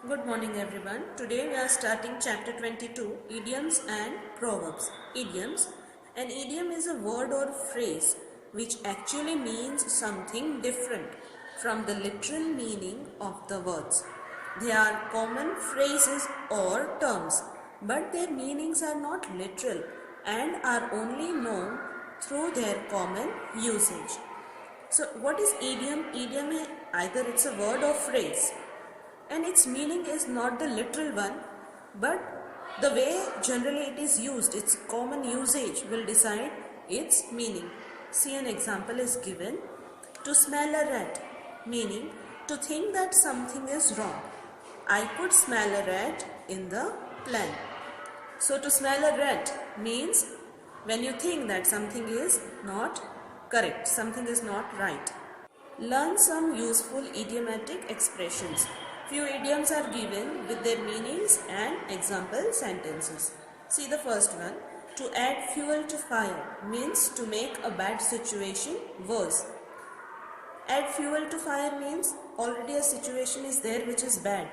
Good morning everyone. Today we are starting chapter 22, idioms and proverbs. Idioms. An idiom is a word or phrase which actually means something different from the literal meaning of the words. They are common phrases or terms, but their meanings are not literal and are only known through their common usage. So what is idiom? Idiom is either it's a word or phrase and its meaning is not the literal one, but the way generally it is used, its common usage will decide its meaning. See, an example is given: to smell a rat, meaning to think that something is wrong. I could smell a rat in the plan. So to smell a rat means when you think that something is not correct, something is not right. Learn some useful idiomatic expressions. Few idioms are given with their meanings and example sentences. See the first one. To add fuel to fire means to make a bad situation worse. Add fuel to fire means already a situation is there which is bad.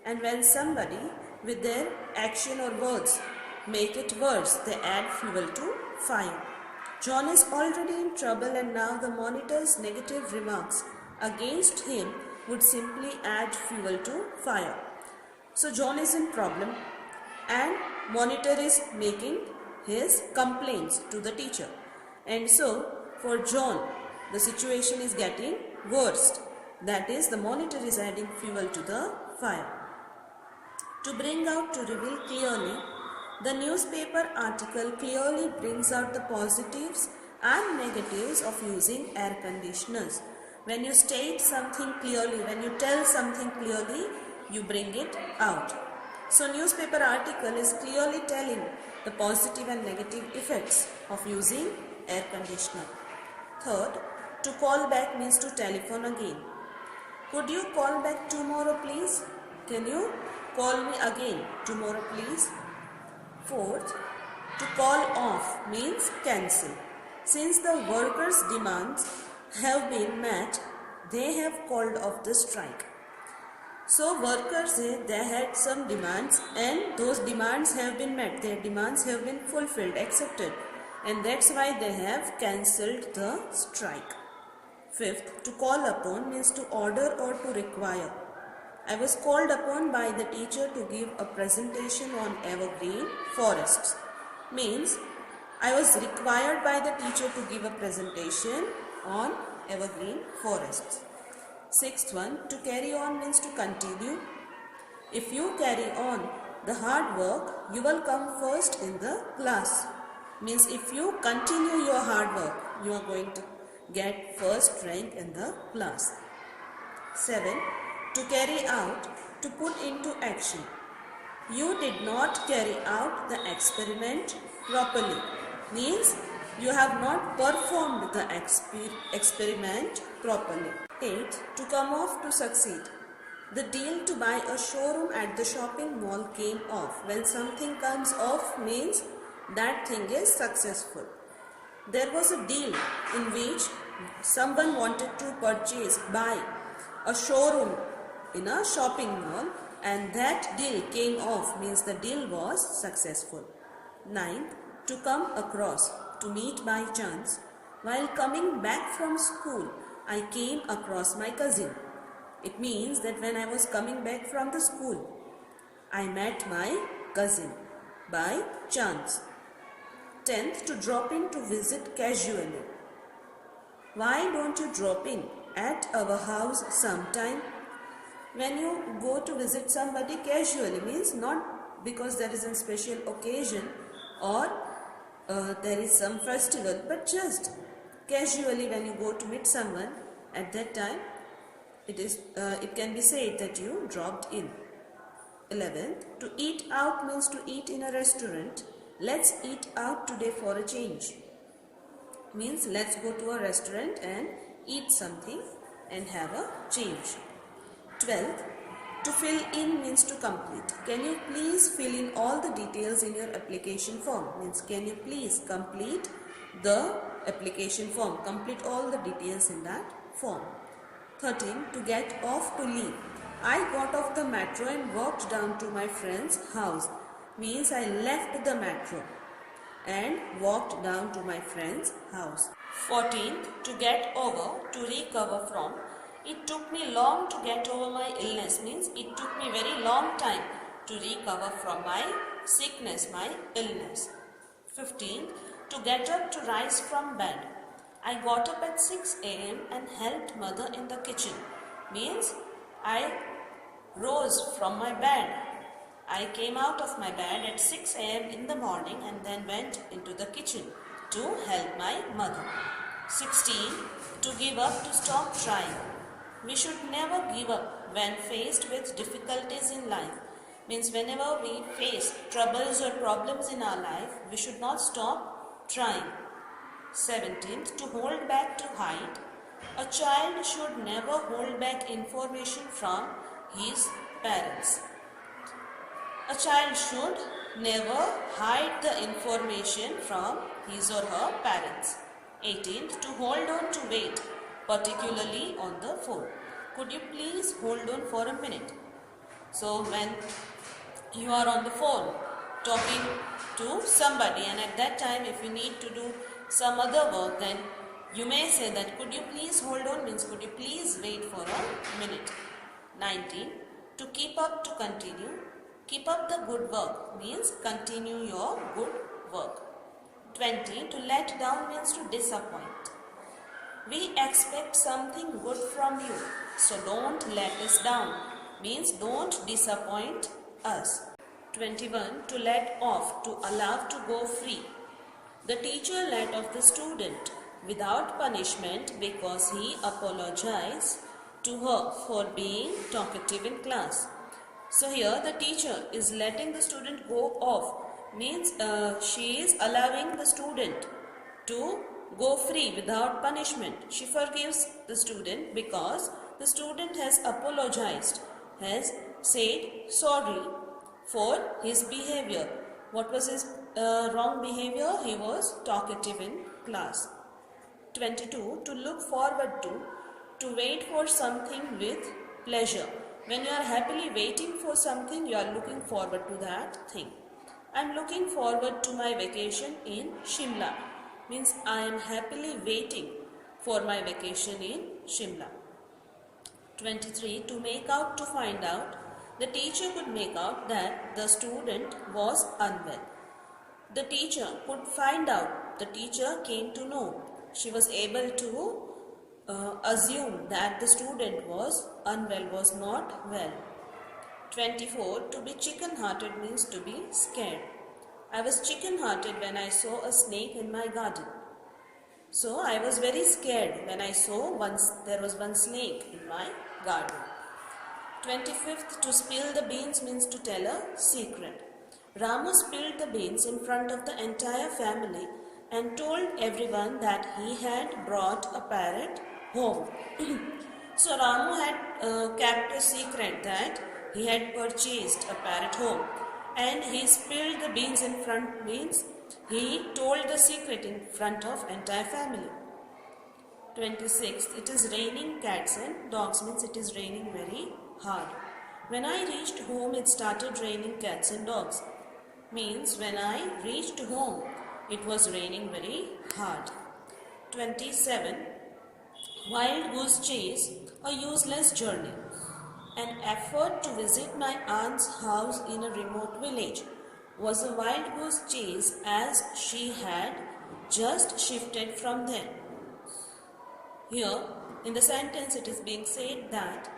And when somebody with their action or words make it worse, they add fuel to fire. John is already in trouble and now the monitor's negative remarks against him would simply add fuel to fire. So John is in problem and monitor is making his complaints to the teacher. And so for John, the situation is getting worse. That is, the monitor is adding fuel to the fire. To bring out, to reveal clearly, the newspaper article clearly brings out the positives and negatives of using air conditioners. When you state something clearly, when you tell something clearly, you bring it out. So newspaper article is clearly telling the positive and negative effects of using air conditioner. Third, to call back means to telephone again. Could you call back tomorrow please? Can you call me again tomorrow please? Fourth, to call off means cancel. Since the workers' demands have been met, they have called off the strike. So workers, they had some demands and those demands have been met. Their demands have been fulfilled, accepted, and that's why they have cancelled the strike. Fifth, to call upon means to order or to require. I was called upon by the teacher to give a presentation on evergreen forests. Means I was required by the teacher to give a presentation on evergreen forests. Sixth one, to carry on means to continue. If you carry on the hard work, you will come first in the class. Means if you continue your hard work, you are going to get first rank in the class. 7. To carry out, to put into action. You did not carry out the experiment properly. Means you have not performed the experiment properly. 8. To come off, to succeed. The deal to buy a showroom at the shopping mall came off. When something comes off means that thing is successful. There was a deal in which someone wanted to buy a showroom in a shopping mall, and that deal came off means the deal was successful. 9. To come across, to meet by chance. While coming back from school, I came across my cousin. It means that when I was coming back from the school, I met my cousin by chance. 10th, to drop in, to visit casually. Why don't you drop in at our house sometime? When you go to visit somebody casually means not because there is a special occasion or there is some festival, but just casually when you go to meet someone, at that time it can be said that you dropped in. 11th, to eat out means to eat in a restaurant. Let's eat out today for a change. Means let's go to a restaurant and eat something and have a change. 12th, to fill in means to complete. Can you please fill in all the details in your application form? Means can you please complete the application form, complete all the details in that form. 13, to get off, to leave. I got off the metro and walked down to my friend's house. Means I left the metro and walked down to my friend's house. 14th, to get over, to recover from. It took me long to get over my illness. Means it took me very long time to recover from my sickness, my illness. 15th, to get up, to rise from bed. I got up at 6 a.m. and helped mother in the kitchen. Means I rose from my bed. I came out of my bed at 6 a.m. in the morning and then went into the kitchen to help my mother. 16. To give up, to stop trying. We should never give up when faced with difficulties in life. Means whenever we face troubles or problems in our life, we should not stop trying. 17th, to hold back, to hide. A child should never hold back information from his parents. A child should never hide the information from his or her parents. 18th, to hold on, to wait, particularly on the phone. Could you please hold on for a minute? So when you are on the phone talking to somebody and at that time if you need to do some other work, then you may say that could you please hold on, means could you please wait for a minute. 19. To keep up, to continue. Keep up the good work means continue your good work. 20. To let down means to disappoint. We expect something good from you, so don't let us down means don't disappoint us. 21. To let off, to allow to go free. The teacher let off the student without punishment because he apologized to her for being talkative in class. So here the teacher is letting the student go off, means she is allowing the student to go free without punishment. She forgives the student because the student has apologized, has said sorry for his behavior. What was his wrong behavior? He was talkative in class. 22. To look forward to wait for something with pleasure. When you are happily waiting for something, you are looking forward to that thing. I am looking forward to my vacation in Shimla. Means I am happily waiting for my vacation in Shimla. 23. To make out, to find out. The teacher could make out that the student was unwell. The teacher could find out. The teacher came to know. She was able to assume that the student was unwell, was not well. 24. To be chicken-hearted means to be scared. I was chicken-hearted when I saw a snake in my garden. So I was very scared when I saw there was one snake in my garden. 25th. To spill the beans means to tell a secret. Ramu spilled the beans in front of the entire family and told everyone that he had brought a parrot home. So Ramu had kept a secret that he had purchased a parrot home, and he spilled the beans in front means he told the secret in front of entire family. 26th. It is raining cats and dogs means it is raining very hard. When I reached home, it started raining cats and dogs. Means when I reached home, it was raining very hard. 27. Wild goose chase, a useless journey. An effort to visit my aunt's house in a remote village was a wild goose chase as she had just shifted from there. Here, in the sentence, it is being said that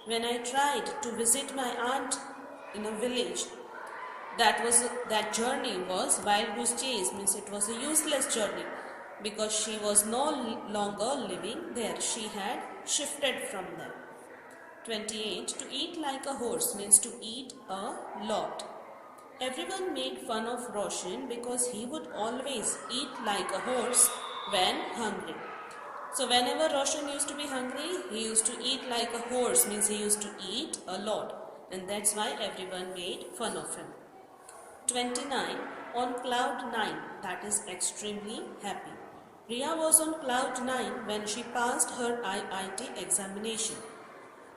when I tried to visit my aunt in a village, that journey was wild goose chase, means it was a useless journey because she was no longer living there. She had shifted from there. 28. To eat like a horse means to eat a lot. Everyone made fun of Roshan because he would always eat like a horse when hungry. So whenever Roshan used to be hungry, he used to eat like a horse, means he used to eat a lot, and that's why everyone made fun of him. 29. On cloud 9, that is extremely happy. Riya was on cloud 9 when she passed her IIT examination.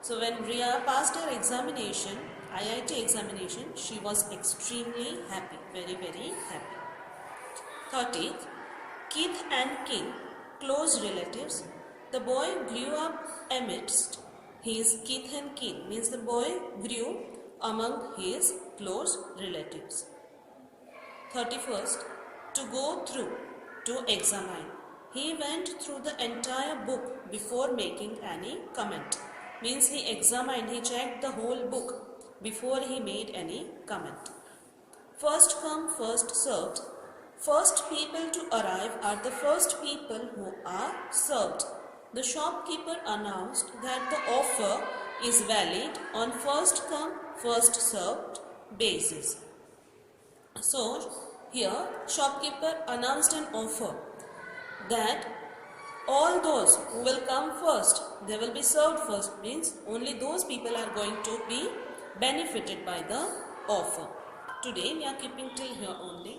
So when Riya passed her examination, IIT examination, she was extremely happy, very happy. 30th, Keith and King, close relatives. The boy grew up amidst his Keith and King, means the boy grew among his close relatives. 31st, to go through, to examine. He went through the entire book before making any comment. Means he examined, he checked the whole book before he made any comment. First come, first served. First people to arrive are the first people who are served. The shopkeeper announced that the offer is valid on first come, first served basis. So, here shopkeeper announced an offer that all those who will come first, they will be served first, means only those people are going to be benefited by the offer. Today we are keeping till here only.